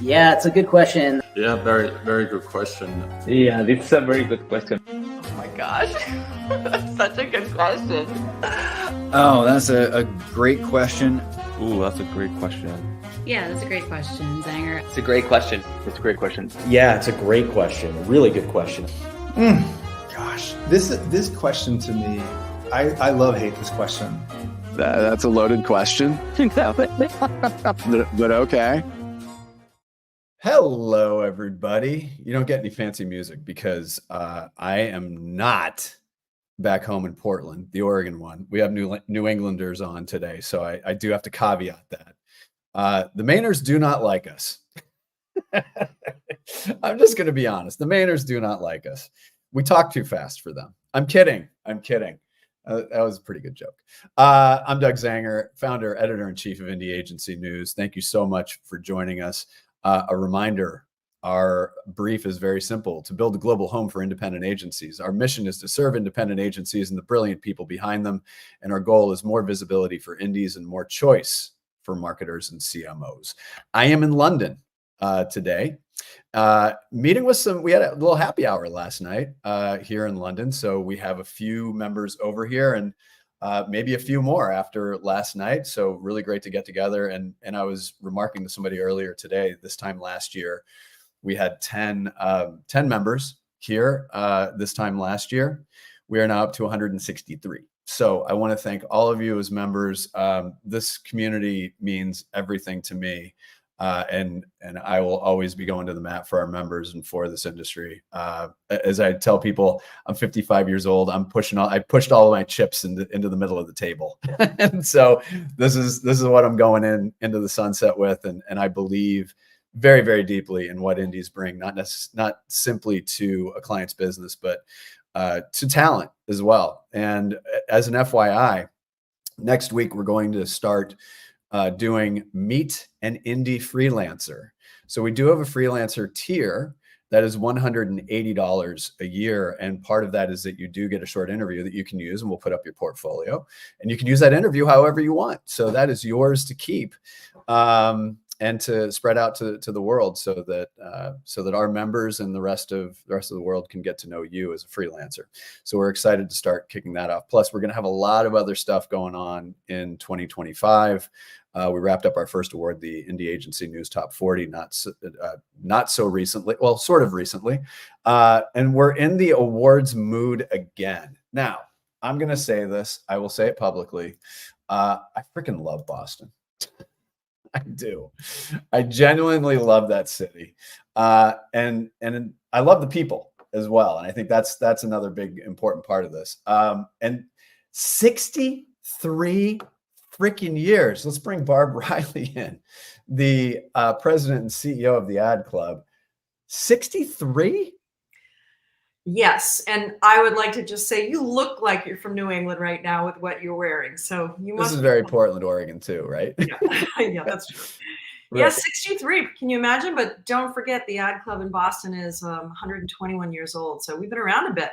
Yeah, it's a good question. Yeah, very, very good question. Yeah, this is a very good question. Oh my gosh, that's such a good question. Oh, that's a great question. Ooh, that's a great question. Yeah, that's a great question, Zanger. It's a great question. It's a great question. Yeah, it's a great question. A really good question. Gosh, this question to me, I love hate this question. That's a loaded question. but okay. Hello, everybody. You don't get any fancy music because I am not back home in Portland, the Oregon one. We have New Englanders on today, so I do have to caveat that. The Mainers do not like us. I'm just going to be honest. The Mainers do not like us. We talk too fast for them. I'm kidding. That was a pretty good joke. I'm Doug Zanger, founder, editor-in-chief of Indie Agency News. Thank you so much for joining us. A reminder, our brief is very simple: to build a global home for independent agencies. Our mission is to serve independent agencies and the brilliant people behind them. And our goal is more visibility for indies and more choice for marketers and CMOs. I am in London today, meeting with we had a little happy hour last night here in London. So we have a few members over here and maybe a few more after last night. So really great to get together. And I was remarking to somebody earlier today, this time last year, we had 10 members here this time last year. We are now up to 163. So I want to thank all of you as members. This community means everything to me. And I will always be going to the mat for our members and for this industry. As I tell people, I'm 55 years old. I pushed all of my chips into the middle of the table. And so this is what I'm going into the sunset with. And I believe very, very deeply in what indies bring, not simply to a client's business, but to talent as well. And as an FYI, next week, we're going to start doing Meet an Indie Freelancer. So we do have a freelancer tier that is $180 a year. And part of that is that you do get a short interview that you can use, and we'll put up your portfolio. And you can use that interview however you want. So that is yours to keep and to spread out to the world so that our members and the rest of the world can get to know you as a freelancer. So we're excited to start kicking that off. Plus, we're going to have a lot of other stuff going on in 2025. We wrapped up our first award, the Indie Agency News Top 40, not so recently, well, sort of recently. And we're in the awards mood again. Now, I'm going to say this. I will say it publicly. I freaking love Boston. I do. I genuinely love that city. And I love the people as well. And I think that's another big important part of this. And 63 freaking years. Let's bring Barb Riley in, the president and CEO of the Ad Club. 63? Yes, and I would like to just say you look like you're from New England right now with what you're wearing. So you must. This is very Portland, Oregon, too, right? Yeah, that's true. Right. Yeah, 63. Can you imagine? But don't forget, the Ad Club in Boston is 121 years old. So we've been around a bit.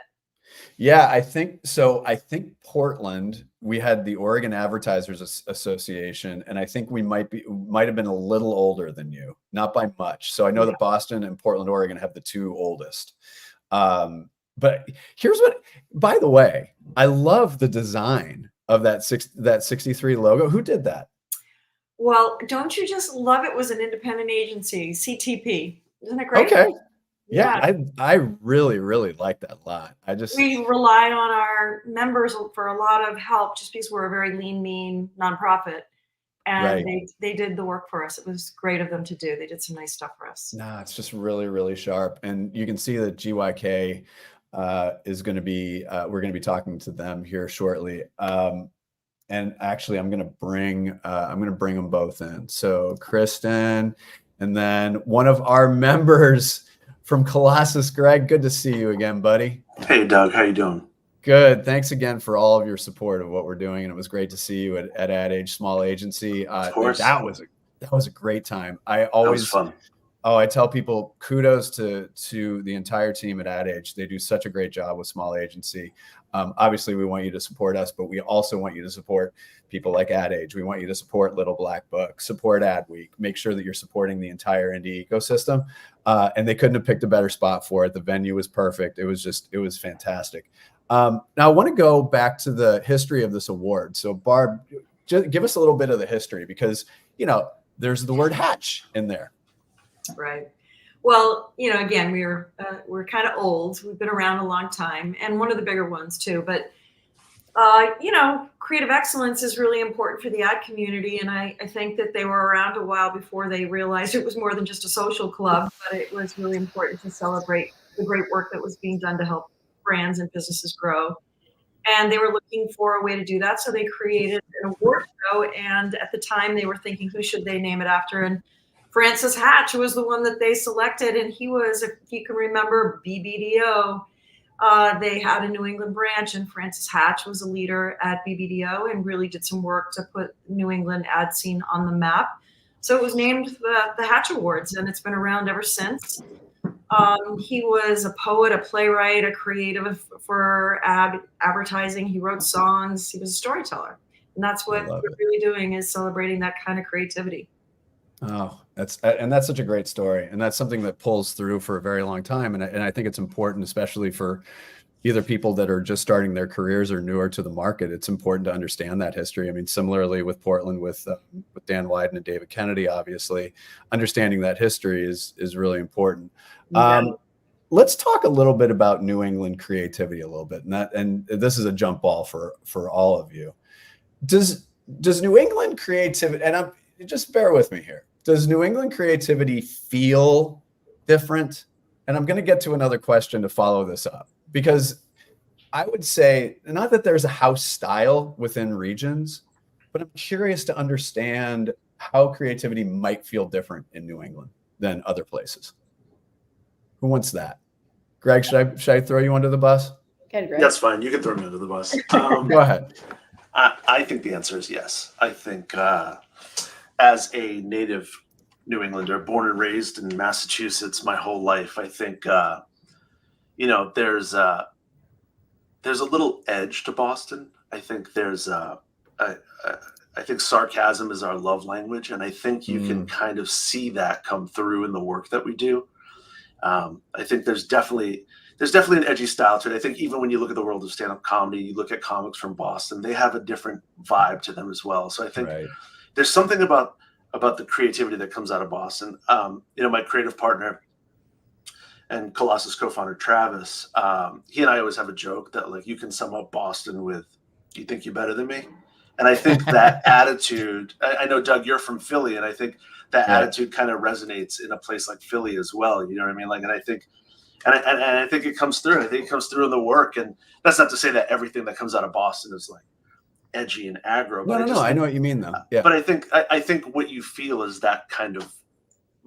Yeah, I think so. I think Portland, we had the Oregon Advertisers Association, and I think we might have been a little older than you, not by much. So I know that Boston and Portland, Oregon have the two oldest. But here's what, by the way, I love the design of that 63 logo. Who did that? Well, don't you just love it? Was an independent agency, CTP. Isn't it great? Okay. Yeah, I really, really like that a lot. We rely on our members for a lot of help just because we're a very lean, mean nonprofit. And they did the work for us. It was great of them to do. They did some nice stuff for us. No, it's just really, really sharp. And you can see that GYK is going to be, we're going to be talking to them here shortly. And actually, I'm going to bring them both in. So Cristin, and then one of our members from Colossus, Greg. Good to see you again, buddy. Hey, Doug. How you doing? Good. Thanks again for all of your support of what we're doing. And it was great to see you at Ad Age Small Agency. Of course. That was a great time. That was fun. I tell people kudos to the entire team at Ad Age. They do such a great job with small agency. Obviously, we want you to support us, but we also want you to support people like Ad Age. We want you to support Little Black Book, support Ad Week, make sure that you're supporting the entire indie ecosystem. And they couldn't have picked a better spot for it. The venue was perfect. It was fantastic. Now I want to go back to the history of this award. So Barb, just give us a little bit of the history, because, there's the word hatch in there. Right. Well, again, we're kind of old. We've been around a long time, and one of the bigger ones too. But creative excellence is really important for the ad community, and I think that they were around a while before they realized it was more than just a social club, but it was really important to celebrate the great work that was being done to help brands and businesses grow. And they were looking for a way to do that, so they created an award show. And at the time, they were thinking, who should they name it after? And Francis Hatch was the one that they selected, and he was, if you can remember, BBDO. They had a New England branch, and Francis Hatch was a leader at BBDO and really did some work to put New England ad scene on the map. So it was named the Hatch Awards, and it's been around ever since. He was a poet, a playwright, a creative for advertising. He wrote songs. He was a storyteller, and that's what we're really doing, is celebrating that kind of creativity. Oh, that's such a great story. And that's something that pulls through for a very long time. And I think it's important, especially for either people that are just starting their careers or newer to the market. It's important to understand that history. I mean, similarly with Portland, with Dan Wyden and David Kennedy, obviously, understanding that history is really important. Let's talk a little bit about New England creativity a little bit. And this is a jump ball for all of you. Does New England creativity, and just bear with me here, does New England creativity feel different? And I'm going to get to another question to follow this up, because I would say, not that there's a house style within regions, but I'm curious to understand how creativity might feel different in New England than other places. Who wants that? Greg, should I throw you under the bus? Okay, Greg. That's fine. You can throw me under the bus. Go ahead. I think the answer is yes. I think as a native New Englander, born and raised in Massachusetts my whole life, I think there's a little edge to Boston. I think I think sarcasm is our love language, and I think you can kind of see that come through in the work that we do. I think there's definitely an edgy style to it. I think even when you look at the world of stand-up comedy, you look at comics from Boston, they have a different vibe to them as well. So I think there's something about the creativity that comes out of Boston. My creative partner and Colossus co-founder Travis, he and I always have a joke that, like, you can sum up Boston with, "You think you're better than me?" And I think that attitude, I know, Doug, you're from Philly, and I think that attitude kind of resonates in a place like Philly as well. You know what I mean? Like, and I think it comes through. I think it comes through in the work. And that's not to say that everything that comes out of Boston is like edgy and aggro. But No, I know what you mean, though. Yeah. But I think what you feel is that kind of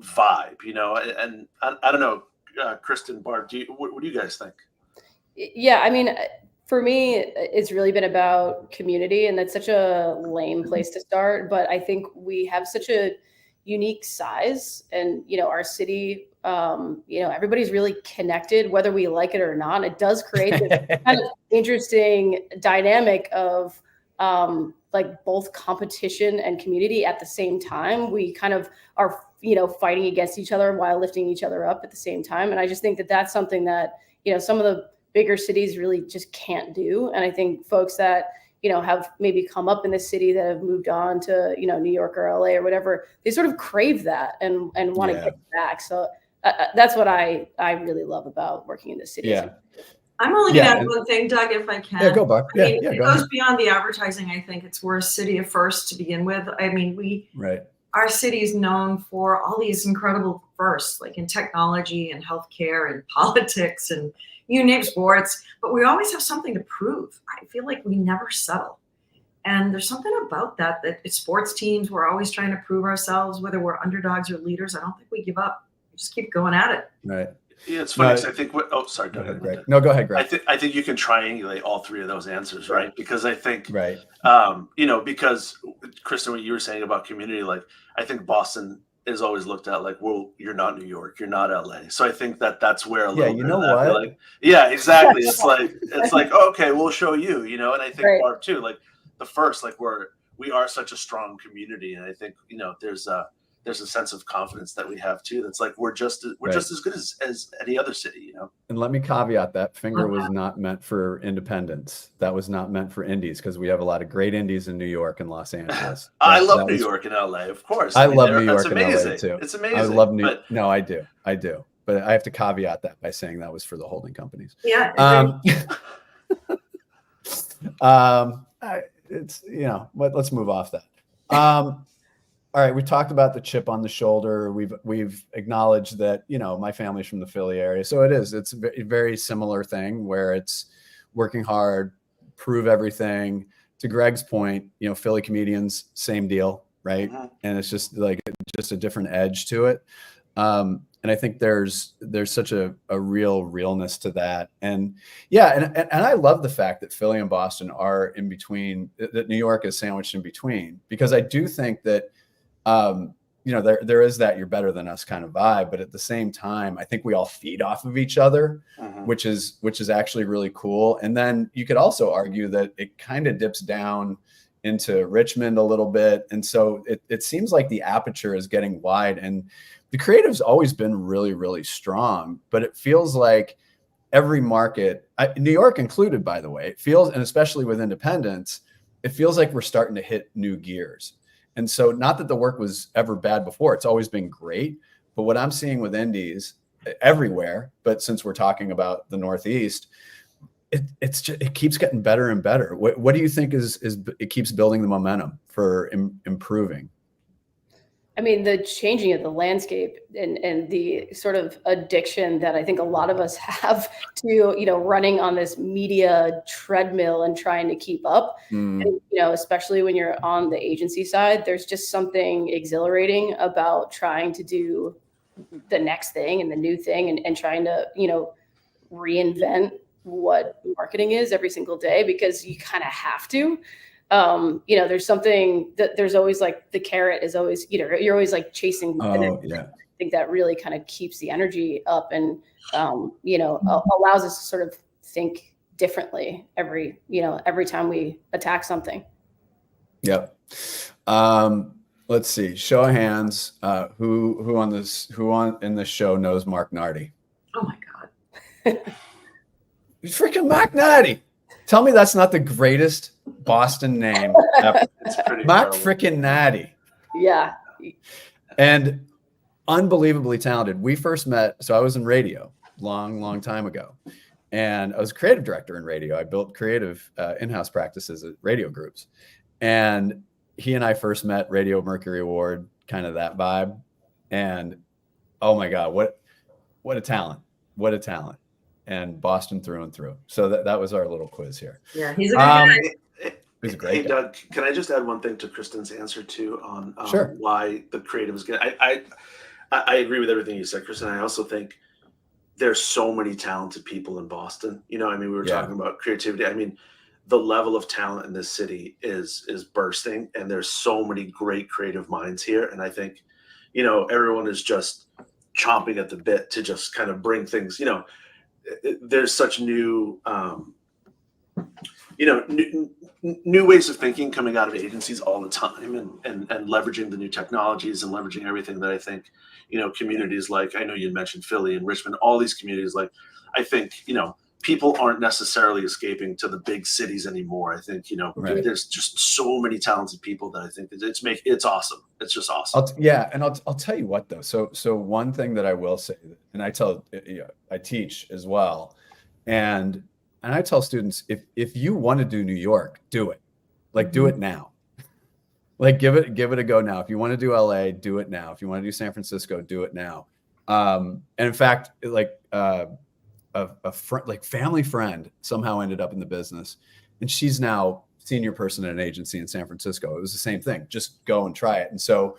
vibe, and I don't know, Cristin Barth, what do you guys think? Yeah, I mean, for me, it's really been about community, and that's such a lame place to start. But I think we have such a unique size, and our city, everybody's really connected, whether we like it or not. It does create this kind of interesting dynamic of like both competition and community at the same time. We kind of are, fighting against each other while lifting each other up at the same time. And I just think that that's something that, some of the bigger cities really just can't do. And I think folks that, have maybe come up in the city that have moved on to, New York or LA or whatever, they sort of crave that and want to get back. So that's what I really love about working in the city. Yeah. I'm only going to add one thing, Doug, if I can. Yeah, go, Barb. I mean, it goes beyond the advertising. I think we're a city of firsts to begin with. I mean, our city is known for all these incredible firsts, like in technology and healthcare and politics and you name sports, but we always have something to prove. I feel like we never settle. And there's something about that sports teams, we're always trying to prove ourselves, whether we're underdogs or leaders. I don't think we give up. We just keep going at it. Right. Yeah, it's funny. I think sorry, go ahead, Greg. No, go ahead, Greg. I think you can triangulate all three of those answers, right? Because I think, because Cristin, what you were saying about community, like I think Boston is always looked at like, well, you're not New York, you're not LA. So I think that's where a Yeah, little you bit know of that, what? like, yeah, exactly. It's like, okay, we'll show you, you know. And I think Right. Barb too, like the first, like we are such a strong community, and I think, you know, there's a sense of confidence that we have too. That's like we're just as good as any other city, you know. And let me caveat that finger was not meant for independents. That was not meant for indies, because we have a lot of great indies in New York and Los Angeles. I love New York and LA, of course. I love New that's York and LA amazing. too. It's amazing. I love but No, I do. But I have to caveat that by saying that was for the holding companies. Yeah. It's, you know, let's move off that. All right, we talked about the chip on the shoulder. We've acknowledged that, you know, my family's from the Philly area, so it's a very similar thing where it's working hard, prove everything. To Greg's point, you know, Philly comedians, same deal, right? And it's just like a different edge to it. And I think there's such a real realness to that. And yeah, and I love the fact that Philly and Boston are in between, that New York is sandwiched in between, because I do think that, you know, there is that you're better than us kind of vibe, but at the same time, I think we all feed off of each other, which is actually really cool. And then you could also argue that it kind of dips down into Richmond a little bit. And so it seems like the aperture is getting wide, and the creative's always been really, really strong, but it feels like every market, New York included, by the way, it feels, and especially with independents, it feels like we're starting to hit new gears. And so not that the work was ever bad before, it's always been great. But what I'm seeing with indies everywhere, but since we're talking about the Northeast, it keeps getting better and better. What do you think is it keeps building the momentum for improving? I mean, the changing of the landscape and the sort of addiction that I think a lot of us have to, you know, running on this media treadmill and trying to keep up. And, you know, especially when you're on the agency side, there's just something exhilarating about trying to do the next thing and the new thing, and trying to, you know, reinvent what marketing is every single day, because you kind of have to. You know, there's something that there's always like the carrot is always, you know, you're always like chasing. Oh, yeah. I think that really kind of keeps the energy up, and, you know, allows us to sort of think differently every time we attack something. Yep. Let's see. Show of hands. Who in this show knows Mark Nardi? Oh my God. Freaking Mark Nardi. Tell me that's not the greatest Boston name ever. Mark freaking Nardi. Yeah. And unbelievably talented. We first met, so I was in radio long time ago. And I was a creative director in radio. I built creative in-house practices at radio groups. And he and I first met, Radio Mercury Award, kind of that vibe. And oh my God, what a talent. What a talent. And Boston through and through. So that was our little quiz here. Yeah, he's a good guy. He's a great guy. Doug, can I just add one thing to Kristin's answer too on Sure. why the creative is good? I agree with everything you said, Cristin. I also think there's so many talented people in Boston. You know, I mean, we were talking about creativity. I mean, the level of talent in this city is bursting, and there's so many great creative minds here. And I think, you know, everyone is just chomping at the bit to just kind of bring things, you know, there's such new, you know, new ways of thinking coming out of agencies all the time, and leveraging the new technologies and leveraging everything that I think, you know, communities like, I know you mentioned Philly and Richmond, all these communities, like, I think, you know, people aren't necessarily escaping to the big cities anymore. I think, you know, there's just so many talented people that I think it's awesome. It's just awesome. And I'll tell you what though. So one thing that I will say, and I teach as well, and I tell students, if you want to do New York, do it. Like, do it now. Like, give it a go now. If you want to do LA, do it now. If you want to do San Francisco, do it now. And in fact, like a friend, like family friend, somehow ended up in the business, and she's now senior person at an agency in San Francisco. It was the same thing. Just go and try it. And so,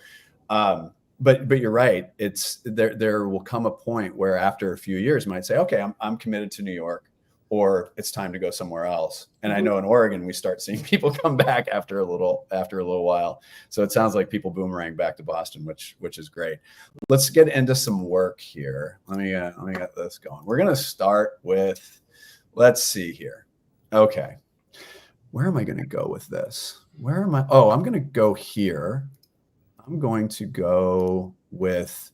but you're right. It's there will come a point where after a few years, you might say, okay, I'm committed to New York, or it's time to go somewhere else. And I know in Oregon, we start seeing people come back after a little while. So it sounds like people boomerang back to Boston, which is great. Let's get into some work here. Let me get this going. We're going to start with, let's see here. Okay. Where am I going to go with this? Where am I? Oh, I'm going to go here. I'm going to go with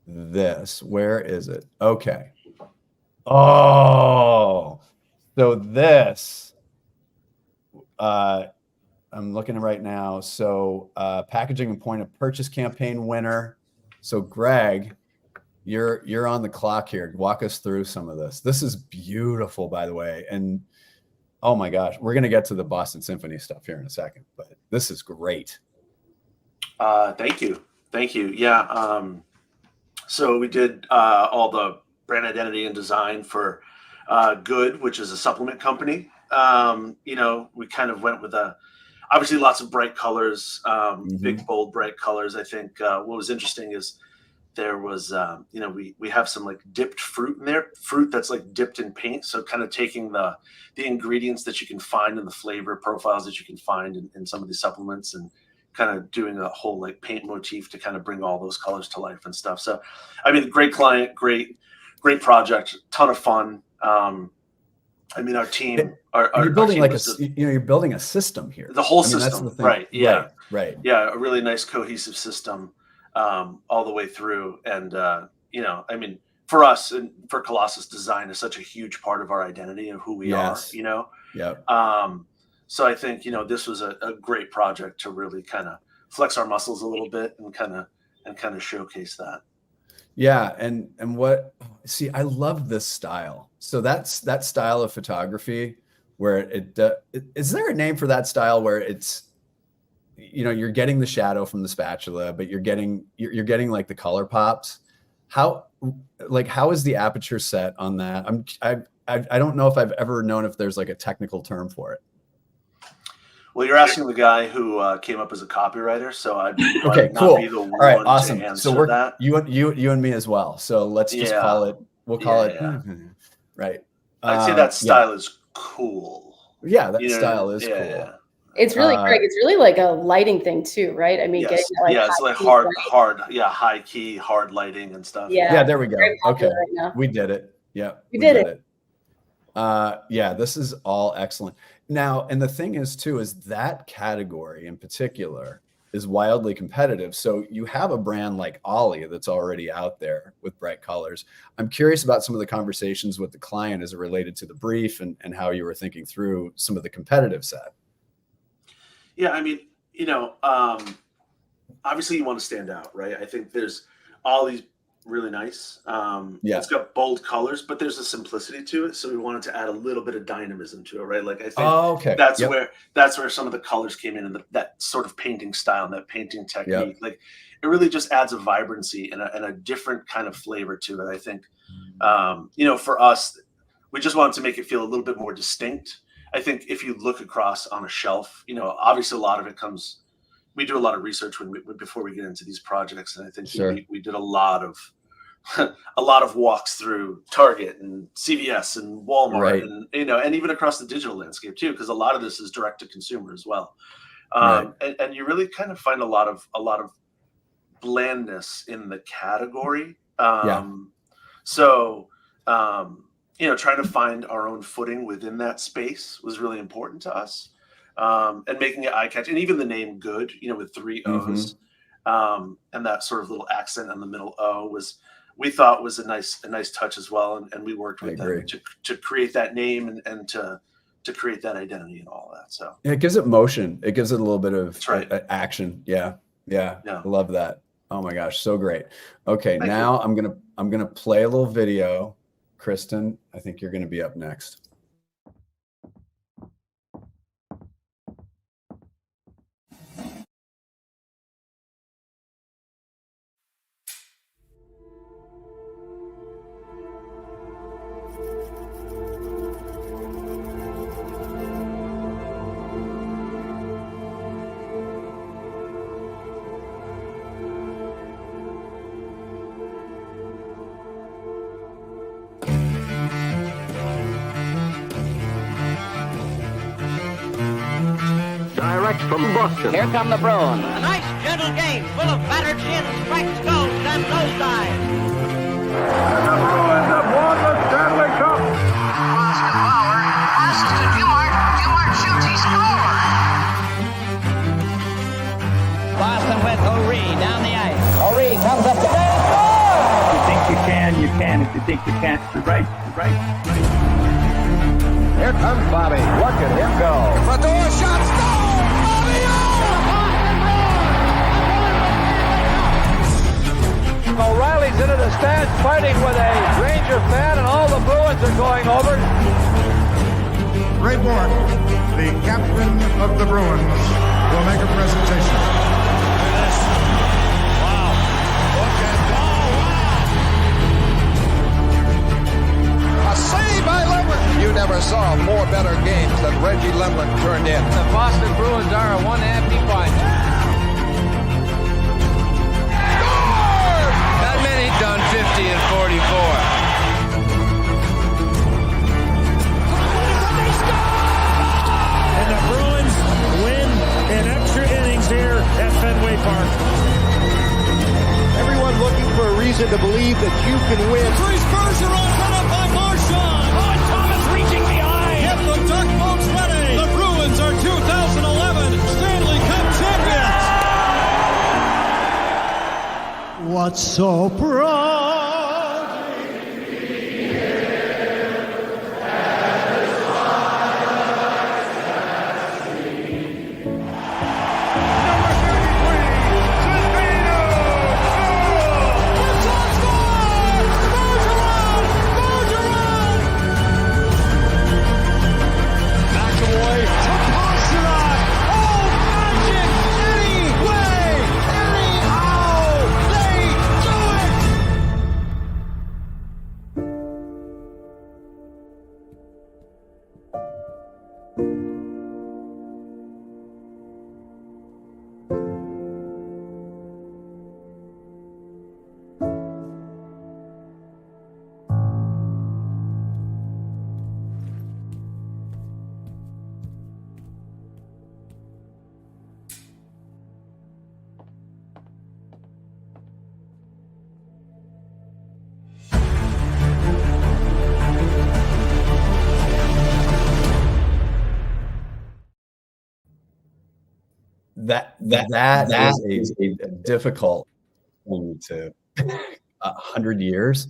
this. Where is it? Okay. Oh, so this, I'm looking right now. So packaging and point of purchase campaign winner. So Greg, you're on the clock here. Walk us through some of this. This is beautiful, by the way. And oh my gosh, we're going to get to the Boston Symphony stuff here in a second, but this is great. Thank you. Yeah. So we did all the brand identity and design for Good, which is a supplement company. We kind of went with obviously lots of bright colors, big, bold, bright colors. I think what was interesting is there was, we have some like dipped fruit in there, fruit that's like dipped in paint. So kind of taking the ingredients that you can find in the flavor profiles that you can find in some of these supplements and kind of doing a whole like paint motif to kind of bring all those colors to life and stuff. So, I mean, great client, great project, ton of fun. Our team, you're building you're building a system here. The whole system, that's the thing. Right? Yeah, right. Yeah, a really nice cohesive system all the way through. And for us and for Colossus, design is such a huge part of our identity and who we are. Yeah. So I think this was a great project to really kind of flex our muscles a little bit and kind of showcase that. Yeah, and I love this style. So that's that style of photography where is there a name for that style where it's you're getting the shadow from the spatula, but you're getting like the color pops. How is the aperture set on that? I don't know if I've ever known if there's like a technical term for it. Well, you're asking the guy who came up as a copywriter, so I'd okay, cool. Be the one all right, awesome. To so we're that. you and me as well. So let's just call it. We'll call it right. I'd say that style is cool. Yeah, that style is cool. Yeah. It's really Greg. It's really like a lighting thing too, right? I mean, yes. It's like hard, high key, hard lighting and stuff. Yeah, there we go. Okay, right we did it. Yeah, we did it. This is all excellent. Now, and the thing is too, is that category in particular is wildly competitive. So you have a brand like Ollie that's already out there with bright colors. I'm curious about some of the conversations with the client as it related to the brief and how you were thinking through some of the competitive set. Yeah, I mean, obviously you want to stand out, right? I think there's all these really nice. It's got bold colors, but there's a simplicity to it. So we wanted to add a little bit of dynamism to it, right? Like I think that's where some of the colors came in and that sort of painting style and that painting technique. Like it really just adds a vibrancy and a different kind of flavor to it. I think, for us, we just wanted to make it feel a little bit more distinct. I think if you look across on a shelf, obviously a lot of it comes. We do a lot of research before we get into these projects, and I think we did a lot of walks through Target and CVS and Walmart, and and even across the digital landscape too, because a lot of this is direct to consumer as well. And you really kind of find a lot of blandness in the category. Trying to find our own footing within that space was really important to us. And making it eye-catching, and even the name Good, with 3 O's, and that sort of little accent on the middle O we thought was a nice touch as well, and we worked with them to create that name and to create that identity and all that. So it gives it motion. It gives it a little bit of action. Yeah. I love that. Oh my gosh, so great. Okay, now I'm gonna play a little video. Cristin, I think you're gonna be up next. from Boston. Here come the Bruins. A nice, gentle game full of battered chins, cracked skulls, and nosedives. And the Bruins have won the Stanley Cup. Boston power. Passes to Dumart. Dumart shoots. He scores. Boston with O'Ree down the ice. O'Ree comes up to net. If you think you can, you can. If you think you can't, you're right. You're right. Here comes Bobby. Look at him go. Fedor shot. Stone. Bobby O'Reilly's into the stands fighting with a Ranger fan, and all the Bruins are going over. Ray Bourque, the captain of the Bruins, will make a presentation. Wow. Look at A save by Lemon. You never saw more better games than Reggie Lemon turned in. the Boston Bruins are a one empty bunch. That many done 50 and 44. And the Bruins win in extra innings here at Fenway Park. Everyone looking for a reason to believe that you can win. Freeze Bergeron cut up by Marchand. Oh, Thomas reaching behind. Get the duck boats ready. The Bruins are 2011 Stanley Cup champions. What's so proud? That is a difficult thing to 100 years.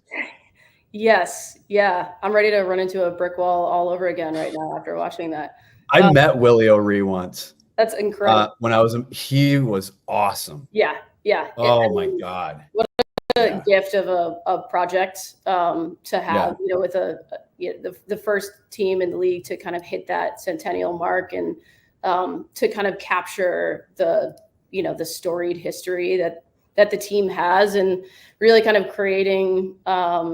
Yes. Yeah. I'm ready to run into a brick wall all over again right now after watching that. I met Willie O'Ree once. That's incredible. When he was awesome. Yeah. Yeah. Oh my God. What a gift of a project to have, with the first team in the league to kind of hit that centennial mark and to kind of capture the storied history that the team has, and really kind of creating a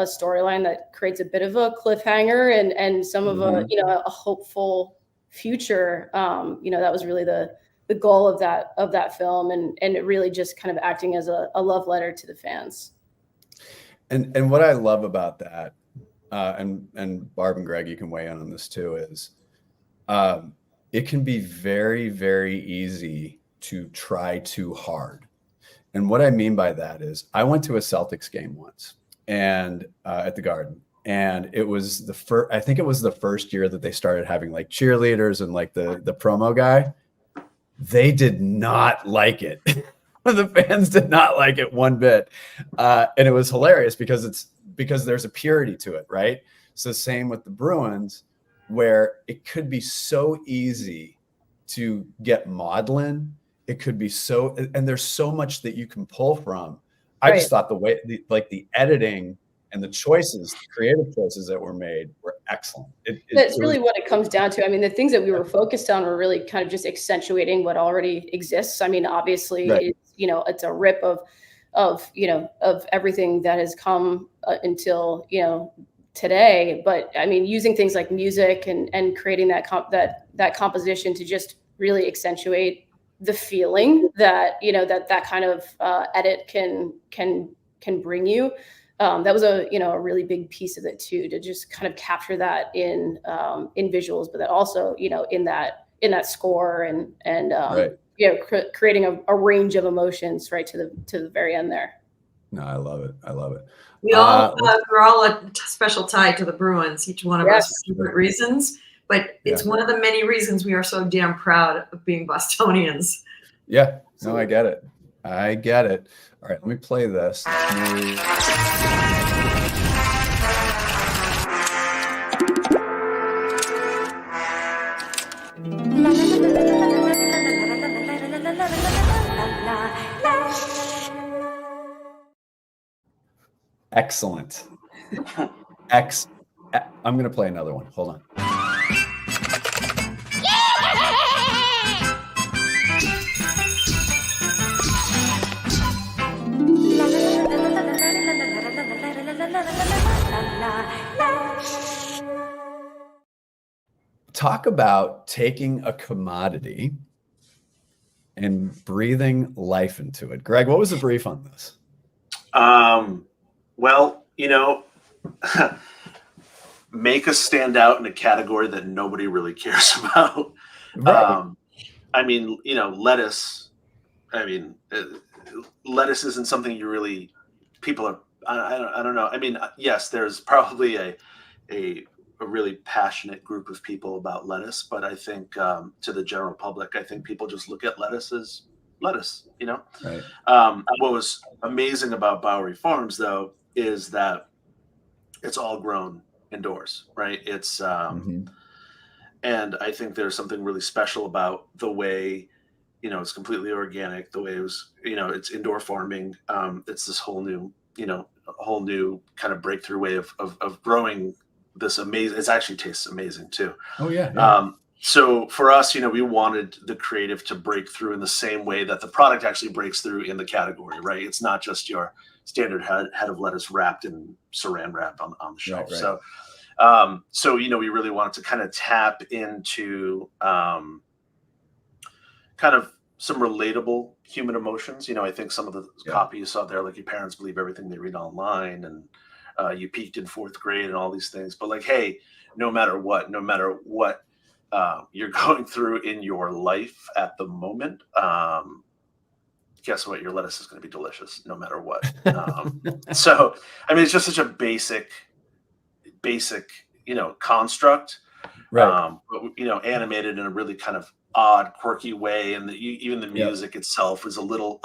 storyline that creates a bit of a cliffhanger and some of a hopeful future. That was really the goal of that film, and it really just kind of acting as a love letter to the fans. And what I love about that, and Barb and Greg, you can weigh in on this too, is it can be very, very easy to try too hard. And what I mean by that is I went to a Celtics game once and at the Garden, and it was I think it was the first year that they started having like cheerleaders and like the promo guy. They did not like it. The fans did not like it one bit. And it was hilarious because there's a purity to it, right? So same with the Bruins, where it could be so easy to get maudlin. It could be and there's so much that you can pull from. I just thought the editing and the creative choices that were made were excellent. That's really what it comes down to. I mean, the things that we were focused on were really kind of just accentuating what already exists. I mean, obviously, it's a rip of everything that has come until, today. But I mean, using things like music and creating that composition to just really accentuate the feeling that, that kind of edit can bring you. That was a really big piece of it too, to just kind of capture that in visuals, but that also, in in that score and Right. creating a range of emotions right to the very end there. No, I love it. I love it. We're all a special tie to the Bruins, each one of us for different reasons, but it's one of the many reasons we are so damn proud of being Bostonians. Yeah, no, I get it. I get it. All right, let me play this. Excellent. I'm going to play another one. Hold on. Talk about taking a commodity and breathing life into it. Greg, what was the brief on this? Well, make us stand out in a category that nobody really cares about. Right. Lettuce. Lettuce isn't something people are. I don't know. Yes, there's probably a really passionate group of people about lettuce, but I think to the general public, I think people just look at lettuce as lettuce. Right. What was amazing about Bowery Farms, though, is that it's all grown indoors, right? It's and I think there's something really special about the way, it's completely organic, the way it was, it's indoor farming. It's this whole new kind of breakthrough way of growing this amazing. It actually tastes amazing too. Oh yeah. So for us, we wanted the creative to break through in the same way that the product actually breaks through in the category, right? It's not just your standard head of lettuce wrapped in saran wrap on the shelf. Right. So we really wanted to kind of tap into kind of some relatable human emotions. I think some of the copy you saw there, like your parents believe everything they read online, and you peaked in 4th grade and all these things. But like, hey, no matter what you're going through in your life at the moment, guess what? Your lettuce is going to be delicious no matter what. So, it's just such a basic, construct, right? But, animated in a really kind of odd, quirky way. And even the music itself is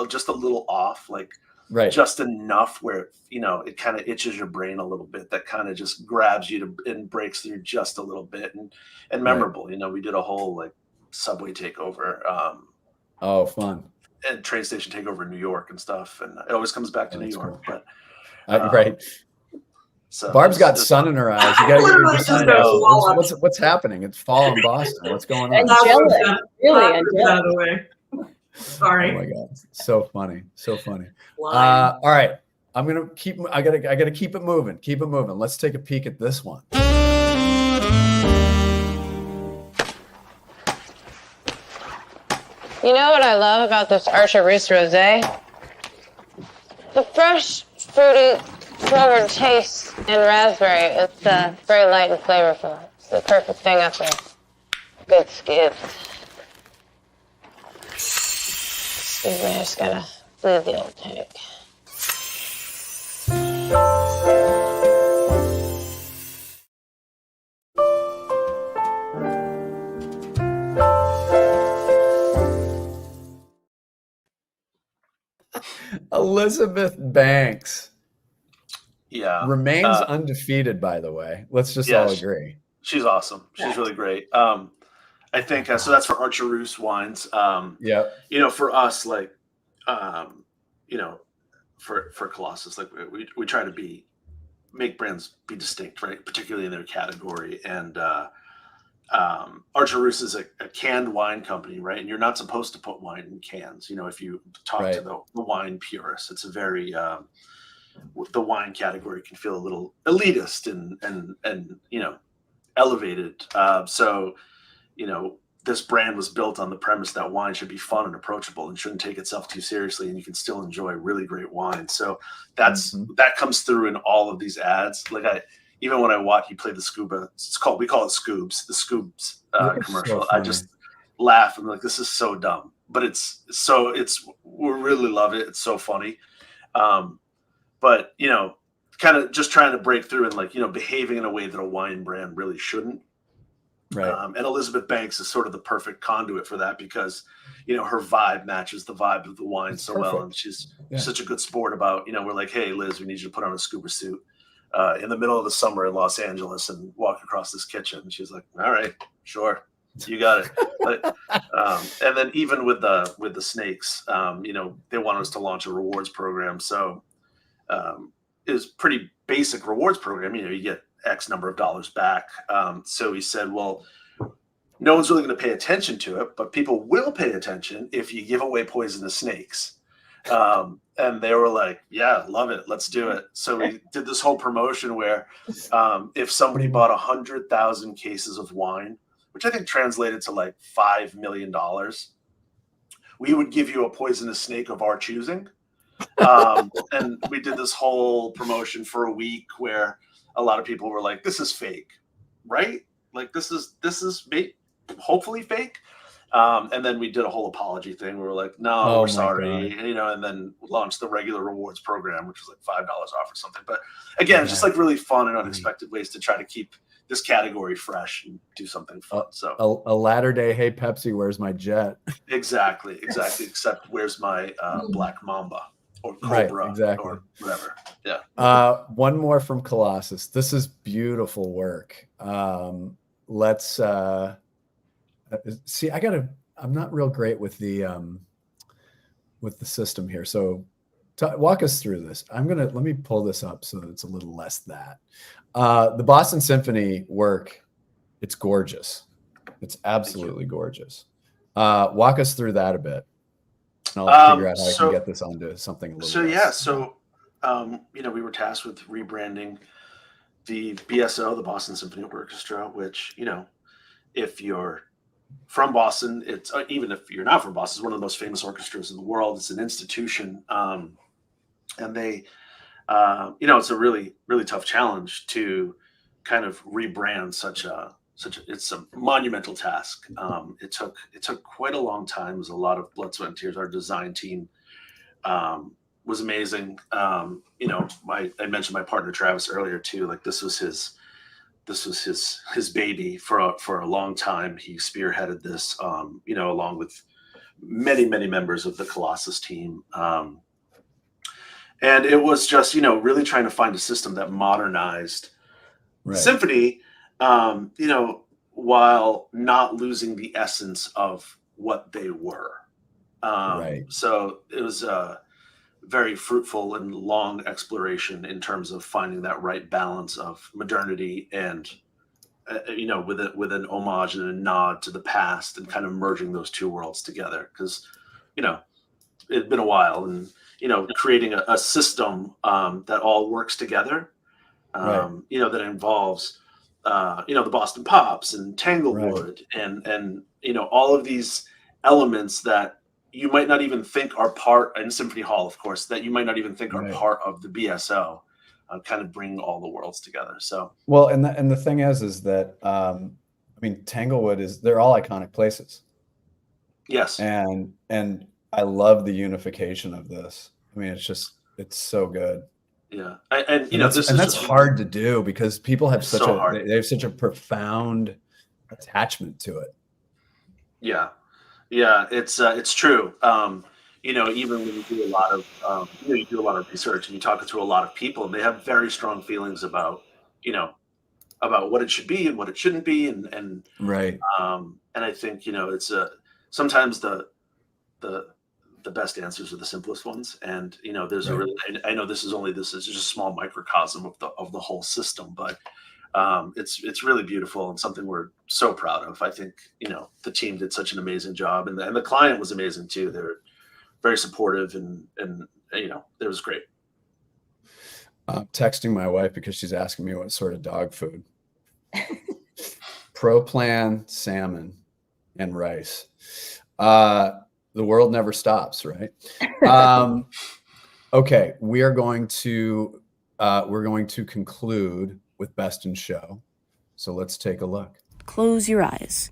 just a little off, like right. just enough where, it kind of itches your brain a little bit, that kind of just grabs you and breaks through just a little bit and memorable. Right. We did a whole like subway takeover. Oh, fun. And train station takeover in New York and stuff. And it always comes back to New York, cool. But right. So Barb's got sun in her eyes. You gotta get what's happening? It's fall in Boston. What's going on? Angelic. Really out of the way. Sorry. Oh my God. So funny. All right. I gotta keep it moving. Let's take a peek at this one. You know what I love about this Archeroos Rosé? The fresh, fruity, forward taste and raspberry. It's very light and flavorful. It's the perfect thing after good skid. Excuse me, I just gotta leave the old tank. Elizabeth Banks. Yeah. Remains undefeated, by the way. Let's just all agree. She's awesome. She's really great. I think so. That's for Archeroos wines. For us, like, for Colossus, like we try to make brands be distinct, right? Particularly in their category. And Archeroos is a canned wine company, right? And you're not supposed to put wine in cans. If you talk to the wine purists, it's a very the wine category can feel a little elitist and elevated. So this brand was built on the premise that wine should be fun and approachable and shouldn't take itself too seriously, and you can still enjoy really great wine. So that comes through in all of these ads. Like even when I watch, he played the scuba. We call it Scoobs, the Scoobs commercial. So laugh and like, this is so dumb, but we really love it. It's so funny. But, you know, kind of just trying to break through and like, you know, behaving in a way that a wine brand really shouldn't. Right. And Elizabeth Banks is sort of the perfect conduit for that because, you know, her vibe matches the vibe of the wine so well. And she's such a good sport about, you know, we're like, hey, Liz, we need you to put on a scuba suit in the middle of the summer in Los Angeles and walk across this kitchen. And she's like, all right, sure. You got it. But, and then even with the snakes, you know, they wanted us to launch a rewards program. So it was pretty basic rewards program. You know, you get X number of dollars back. So he said, well, no one's really going to pay attention to it, but people will pay attention if you give away poisonous snakes. And they were like, yeah, love it. Let's do it. So we did this whole promotion where if somebody bought 100,000 cases of wine, which I think translated to like $5 million, we would give you a poisonous snake of our choosing. And we did this whole promotion for a week where a lot of people were like, this is fake, right? Like this is hopefully fake. And then we did a whole apology thing. We were like, no, we're sorry, you know, and then launched the regular rewards program, which was like $5 off or something. But again, just like really fun and unexpected ways to try to keep this category fresh and do something fun. So a latter day, hey Pepsi, where's my jet? Exactly. Except where's my Black Mamba or Cobra or whatever. Yeah. One more from Colossus. This is beautiful work. Let's see. I'm not real great with the system here. So walk us through this. Let me pull this up so that it's a little less that. The Boston Symphony work, it's gorgeous. It's absolutely gorgeous. Walk us through that a bit. And I'll figure out how I can get this onto something a little less. You know, we were tasked with rebranding the BSO, the Boston Symphony Orchestra, which, you know, if you're from Boston, it's even if you're not from Boston, it's one of the most famous orchestras in the world. It's an institution. And they, you know, it's a really, really tough challenge to kind of rebrand it's a monumental task. It took quite a long time. It was a lot of blood, sweat, and tears. Our design team was amazing. You know, I mentioned my partner Travis earlier too. Like this was his baby for a long time. He spearheaded this, you know, along with many members of the Colossus team. And it was just, you know, really trying to find a system that modernized symphony, you know, while not losing the essence of what they were. So it was a very fruitful and long exploration in terms of finding that right balance of modernity and, you know, with an homage and a nod to the past and kind of merging those two worlds together. Because, you know, it'd been a while, and, you know, creating a system that all works together, you know, that involves, you know, the Boston Pops and Tanglewood and, you know, all of these elements that you might not even think are part, in Symphony Hall, of course, that you might not even think are part of the BSO, kind of bringing all the worlds together. So, well, and the thing is that, I mean, Tanglewood they're all iconic places. Yes. And I love the unification of this. I mean, it's so good. Yeah. And you know, that's hard to do because people have they have such a profound attachment to it. Yeah. Yeah, it's true. You know, even when you do a lot of, you know, you do a lot of research and you talk to a lot of people, and they have very strong feelings about, you know, about what it should be and what it shouldn't be, and and I think, you know, it's sometimes the best answers are the simplest ones, and, you know, there's I know this is just a small microcosm of the whole system, but it's really beautiful and something we're so proud of. I think, you know, the team did such an amazing job, and the client was amazing too. They're very supportive, and you know, it was great. Texting my wife because she's asking me what sort of dog food. Pro Plan salmon and rice. The world never stops, right? Okay, we're going to conclude with Best in Show. So let's take a look. Close your eyes.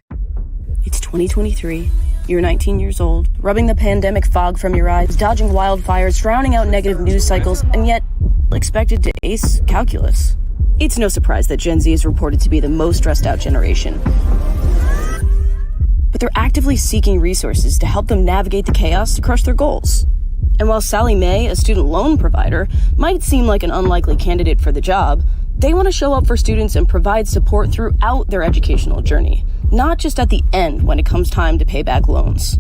It's 2023. You're 19 years old, rubbing the pandemic fog from your eyes, dodging wildfires, drowning out negative news cycles, and yet expected to ace calculus. It's no surprise that Gen Z is reported to be the most stressed out generation. But they're actively seeking resources to help them navigate the chaos to crush their goals. And while Sallie Mae, a student loan provider, might seem like an unlikely candidate for the job, they want to show up for students and provide support throughout their educational journey, not just at the end when it comes time to pay back loans.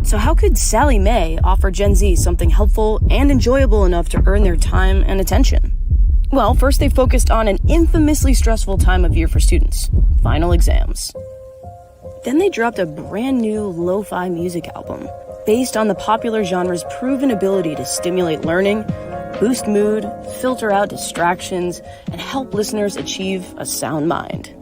So how could Sallie Mae offer Gen Z something helpful and enjoyable enough to earn their time and attention? Well, first they focused on an infamously stressful time of year for students, final exams. Then they dropped a brand new lo-fi music album based on the popular genre's proven ability to stimulate learning, boost mood, filter out distractions, and help listeners achieve a sound mind.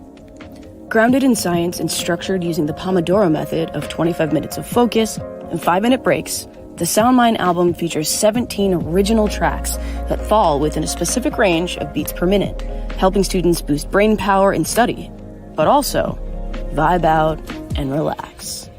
Grounded in science and structured using the Pomodoro method of 25 minutes of focus and 5-minute breaks, the SoundMind album features 17 original tracks that fall within a specific range of beats per minute, helping students boost brain power and study, but also vibe out and relax.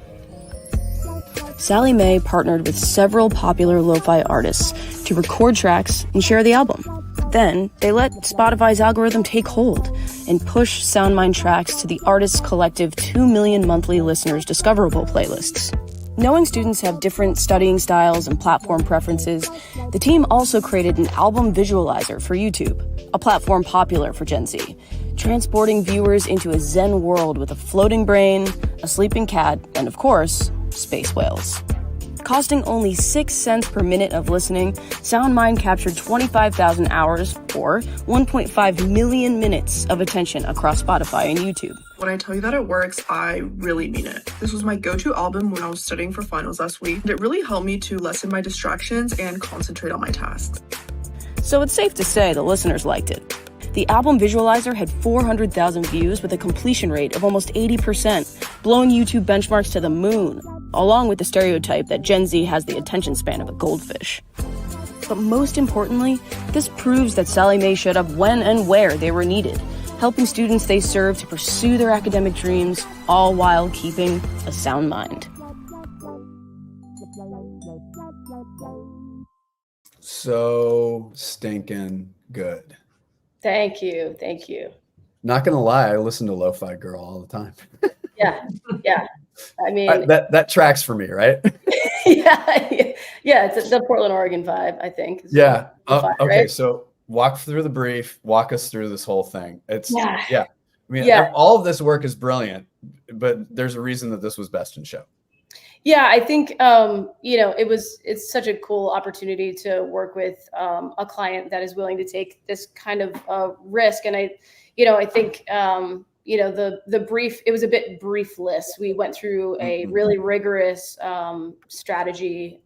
Sallie Mae partnered with several popular lo-fi artists to record tracks and share the album. Then, they let Spotify's algorithm take hold and push SoundMind tracks to the artist's collective 2 million monthly listeners' discoverable playlists. Knowing students have different studying styles and platform preferences, the team also created an album visualizer for YouTube, a platform popular for Gen Z, transporting viewers into a Zen world with a floating brain, a sleeping cat, and of course, space whales. Costing only 6 cents per minute of listening, SoundMind captured 25,000 hours, or 1.5 million minutes of attention across Spotify and YouTube. When I tell you that it works, I really mean it. This was my go-to album when I was studying for finals last week, and it really helped me to lessen my distractions and concentrate on my tasks. So it's safe to say the listeners liked it. The album visualizer had 400,000 views with a completion rate of almost 80%, blowing YouTube benchmarks to the moon, along with the stereotype that Gen Z has the attention span of a goldfish. But most importantly, this proves that Sallie Mae showed up when and where they were needed, helping students they serve to pursue their academic dreams, all while keeping a sound mind. So stinking good. Thank you. Thank you. Not gonna lie, I listen to Lo-Fi Girl all the time. Yeah. I mean, that tracks for me, right? yeah. It's the Portland, Oregon vibe, I think. Yeah. Lo-fi, okay. right? So walk through the brief. Walk us through this whole thing. It's yeah. I mean, all of this work is brilliant, but there's a reason that this was best in show. Yeah, I think it's such a cool opportunity to work with a client that is willing to take this kind of risk, and I think the brief, it was a bit briefless. We went through a really rigorous strategy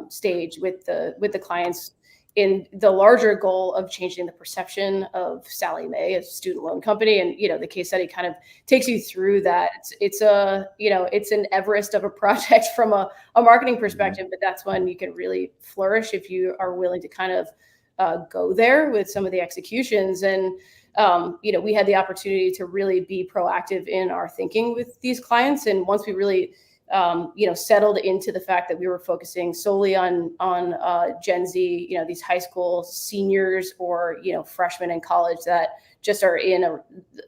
stage with the clients in the larger goal of changing the perception of Sallie Mae as a student loan company. And, the case study kind of takes you through that. It's an Everest of a project from a marketing perspective, but that's when you can really flourish if you are willing to kind of go there with some of the executions. And, we had the opportunity to really be proactive in our thinking with these clients. And once we really settled into the fact that we were focusing solely on Gen Z, these high school seniors or, freshmen in college that just are in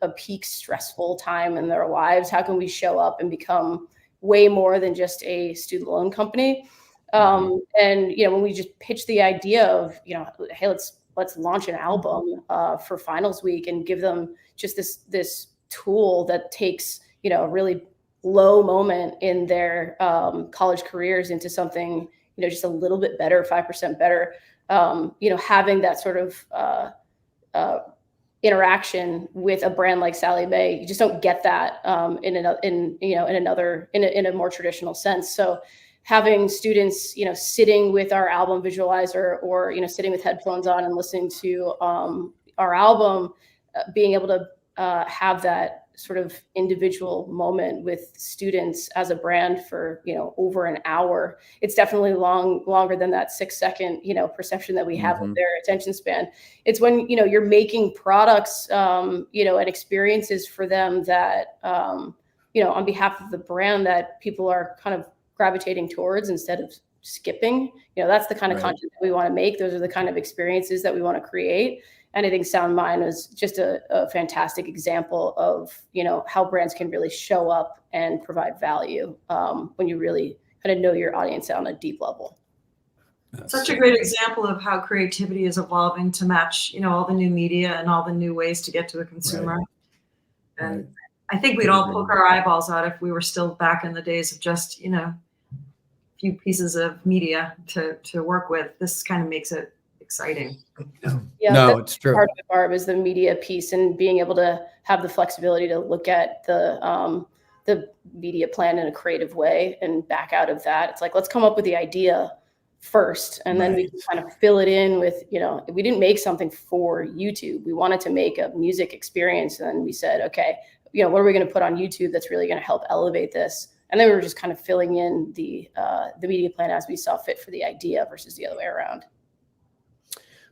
a peak stressful time in their lives. How can we show up and become way more than just a student loan company? And, when we just pitched the idea of, hey, let's launch an album for finals week and give them just this tool that takes, a really low moment in their college careers into something, just a little bit better, 5% better, having that sort of interaction with a brand like Sallie Mae, you just don't get that in a more traditional sense. So having students, sitting with our album visualizer or, sitting with headphones on and listening to our album, being able to have that sort of individual moment with students as a brand for, over an hour. It's definitely longer than that 6-second, perception that we have of their attention span. It's when, you're making products, and experiences for them that, on behalf of the brand that people are kind of gravitating towards instead of skipping. That's the kind of content that we want to make. Those are the kind of experiences that we want to create. And I think Sound Mind was just a fantastic example of, how brands can really show up and provide value when you really kind of know your audience on a deep level. Such a great example of how creativity is evolving to match, all the new media and all the new ways to get to the consumer. And I think we'd all poke our eyeballs out if we were still back in the days of just, a few pieces of media to work with. This kind of makes it exciting. Yeah, no, it's true. Part of it, Barb, is the media piece and being able to have the flexibility to look at the media plan in a creative way and back out of that. It's like, let's come up with the idea first, and then we can kind of fill it in with, we didn't make something for YouTube. We wanted to make a music experience, and then we said, okay, what are we going to put on YouTube that's really going to help elevate this? And then we were just kind of filling in the media plan as we saw fit for the idea versus the other way around.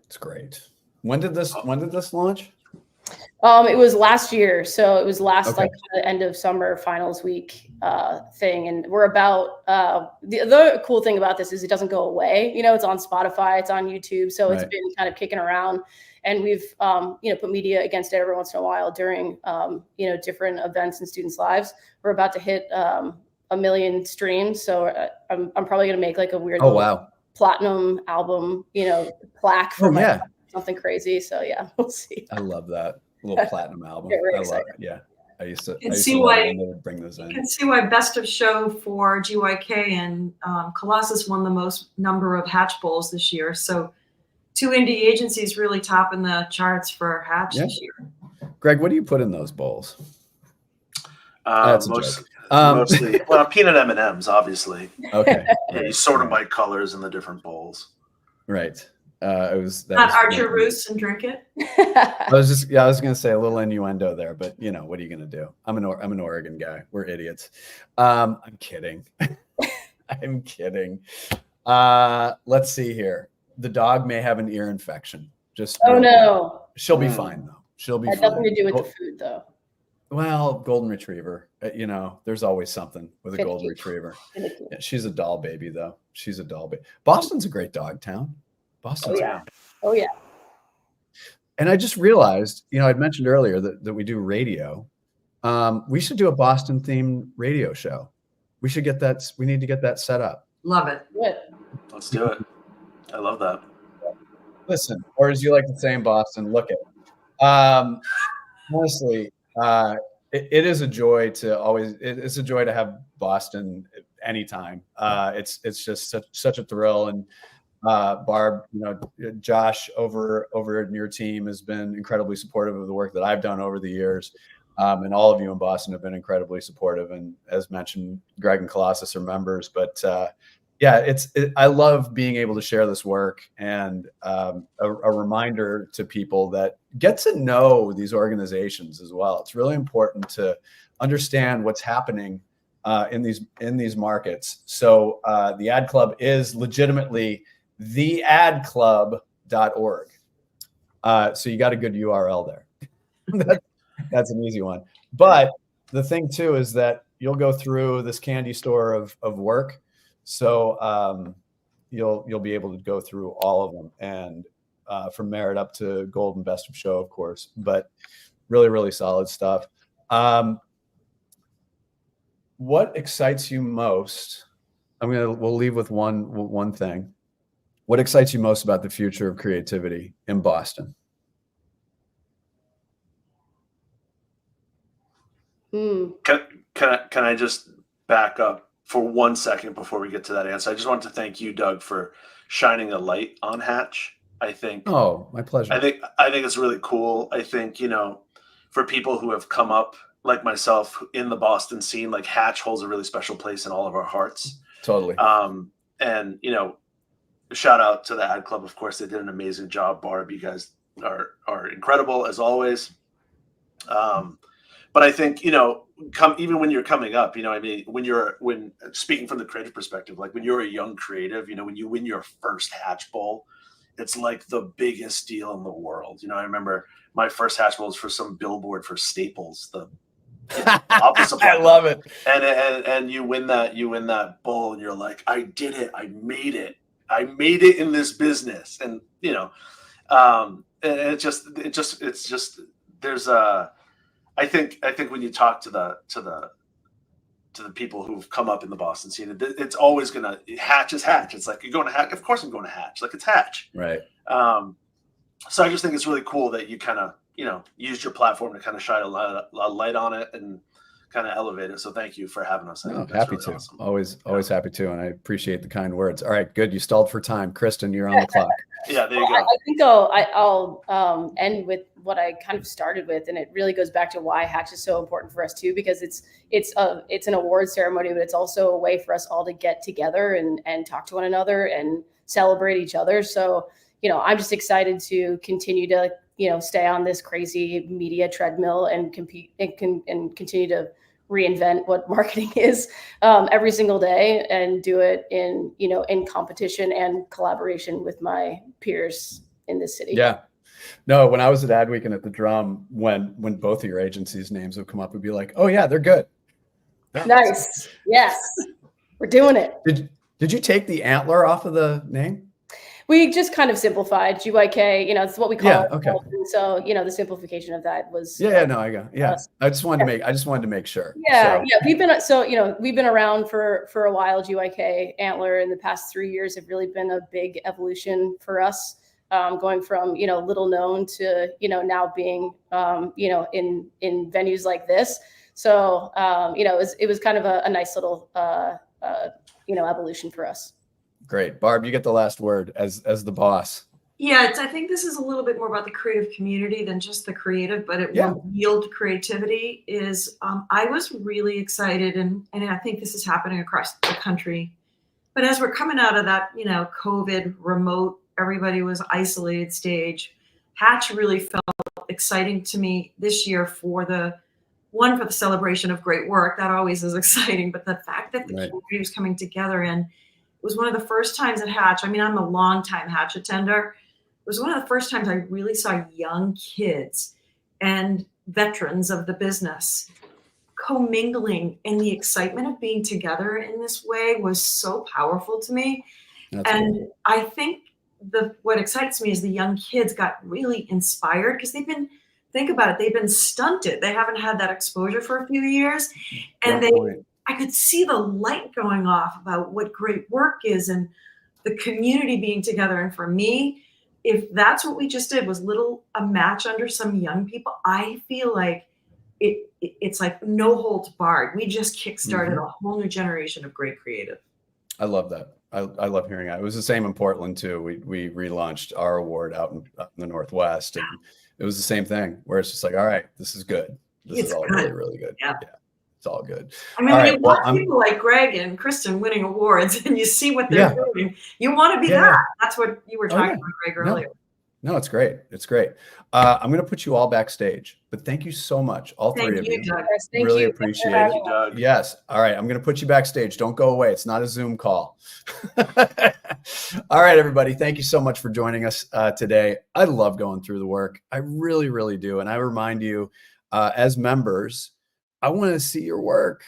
It's great. When did this launch? It was last year. So it was last like the end of summer finals week thing. And we're about the cool thing about this is it doesn't go away. It's on Spotify, it's on YouTube. So it's been kind of kicking around. And we've put media against it every once in a while during different events in students' lives. We're about to hit 1 million streams. So I'm probably gonna make like a weird platinum album, plaque for something crazy. So yeah, we'll see. I love that little platinum album. Really I love excited. it. Yeah. I used to see love why when they would bring those in. You can see why Best of Show for GYK and Colossus won the most number of Hatch Bowls this year. So 2 indie agencies really topping the charts for Hatch this year. Greg, what do you put in those bowls? Mostly, peanut M&Ms, obviously. Okay. Yeah, you sort them by colors in the different bowls. Right. Not Archer Roos and drink it. I was going to say a little innuendo there, but what are you going to do? I'm an Oregon guy. We're idiots. I'm kidding. I'm kidding. Let's see here. The dog may have an ear infection. No. She'll be fine though. She'll be fine. Nothing to do with the food though. Well, golden retriever. There's always something with a golden retriever. Yeah, she's a doll baby though. She's a doll baby. Boston's a great dog town. Boston's Oh yeah. And I just realized, I'd mentioned earlier that we do radio. We should do a Boston themed radio show. We should get that. We need to get that set up. Love it. Let's do it. I love that. Listen, or as you like to say in Boston, look it. Honestly, it is a joy it's a joy to have Boston anytime. It's just such a thrill. And Barb, Josh over in your team has been incredibly supportive of the work that I've done over the years. And all of you in Boston have been incredibly supportive. And as mentioned, Greg and Colossus are members, but I love being able to share this work and a reminder to people that get to know these organizations as well. It's really important to understand what's happening in these markets. So the Ad Club is legitimately theadclub.org. So you got a good URL there. That's an easy one. But the thing too is that you'll go through this candy store of work. So you'll be able to go through all of them, and from merit up to gold and best of show, of course. But really, really solid stuff. What excites you most? We'll leave with one thing. What excites you most about the future of creativity in Boston? Can I just back up for 1 second before we get to that answer? I just want to thank you, Doug, for shining a light on Hatch. I think. Oh, my pleasure. I think it's really cool. I think, for people who have come up like myself in the Boston scene, like Hatch holds a really special place in all of our hearts. Totally. And shout out to the Ad Club. Of course, they did an amazing job. Barb, you guys are incredible as always. But I think, even when you're coming up, when speaking from the creative perspective, like when you're a young creative, when you win your first Hatch Bowl, it's like the biggest deal in the world. I remember my first Hatch Bowl was for some billboard for Staples, the I love it. And you win that bull, and you're like, I did it. I made it in this business. And and it's just there's I think when you talk to the people who've come up in the Boston scene, it's always gonna Hatch is Hatch. It's like, you're going to Hatch. Of course I'm going to Hatch. Like, it's Hatch. Right. So I just think it's really cool that you kind of, used your platform to kind of shine a light on it and kind of elevate it. So thank you for having us. No, happy really to. Awesome. Always happy to. And I appreciate the kind words. All right, good. You stalled for time. Cristin, you're on the clock. Yeah, there you go. I think I'll end with what I kind of started with, and it really goes back to why Hatch is so important for us too, because it's an award ceremony, but it's also a way for us all to get together and talk to one another and celebrate each other. So, I'm just excited to continue to, stay on this crazy media treadmill and compete and continue to reinvent what marketing is every single day, and do it in competition and collaboration with my peers in this city. Yeah. No, when I was at Adweek and at the Drum, when both of your agencies' names would come up, it'd be like, oh yeah, they're good. Nice. Yes. We're doing it. Did you take the antler off of the name? We just kind of simplified GYK, it's what we call it. Okay. So, the simplification of that was. No, I got, I just wanted to make sure. Yeah. We've been around for a while. GYK Antler in the past 3 years have really been a big evolution for us, going from, little known to, now being, in venues like this. So, it was kind of a nice little, evolution for us. Great. Barb, you get the last word as the boss. Yeah, I think this is a little bit more about the creative community than just the creative, but it will yield creativity. I was really excited, and I think this is happening across the country. But as we're coming out of that, COVID remote, everybody was isolated stage, Hatch really felt exciting to me this year for the celebration of great work. That always is exciting, but the fact that the community was coming together, and it was one of the first times at Hatch. I mean, I'm a longtime Hatch attender. It was one of the first times I really saw young kids and veterans of the business commingling, and the excitement of being together in this way was so powerful to me. That's cool. I think what excites me is the young kids got really inspired, because think about it, they've been stunted. They haven't had that exposure for a few years. And I could see the light going off about what great work is and the community being together. And for me, if that's what we just did, was a match under some young people, I feel like it's like no holds barred. We just kickstarted a whole new generation of great creative. I love that. I love hearing that. It was the same in Portland too. We relaunched our award out in the Northwest, and it was the same thing, where it's just like, all right, this is good. This is all really, really good. Yeah. It's all good. I mean, when you watch people like Greg and Cristin winning awards, and you see what they're doing, you want to be that. That's what you were talking about, Greg, earlier. No, it's great. It's great. I'm going to put you all backstage, but thank you so much, all three of you. Doug. Really appreciate it. Doug. Yes. All right. I'm going to put you backstage. Don't go away. It's not a Zoom call. All right, everybody. Thank you so much for joining us today. I love going through the work. I really, really do. And I remind you, as members, I want to see your work,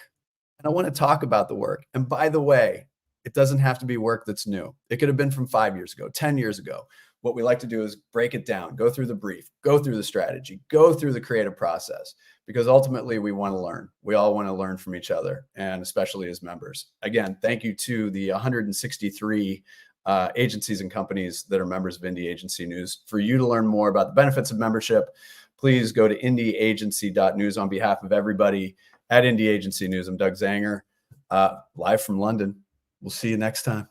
and I want to talk about the work. And by the way, it doesn't have to be work that's new. It could have been from 5 years ago, 10 years ago. What we like to do is break it down, go through the brief, go through the strategy, go through the creative process, because ultimately we want to learn. We all want to learn from each other, and especially as members. Again, thank you to the 163 agencies and companies that are members of Indie Agency News. For you to learn more about the benefits of membership, please go to indieagency.news. On behalf of everybody at Indie Agency News, I'm Doug Zanger, live from London. We'll see you next time.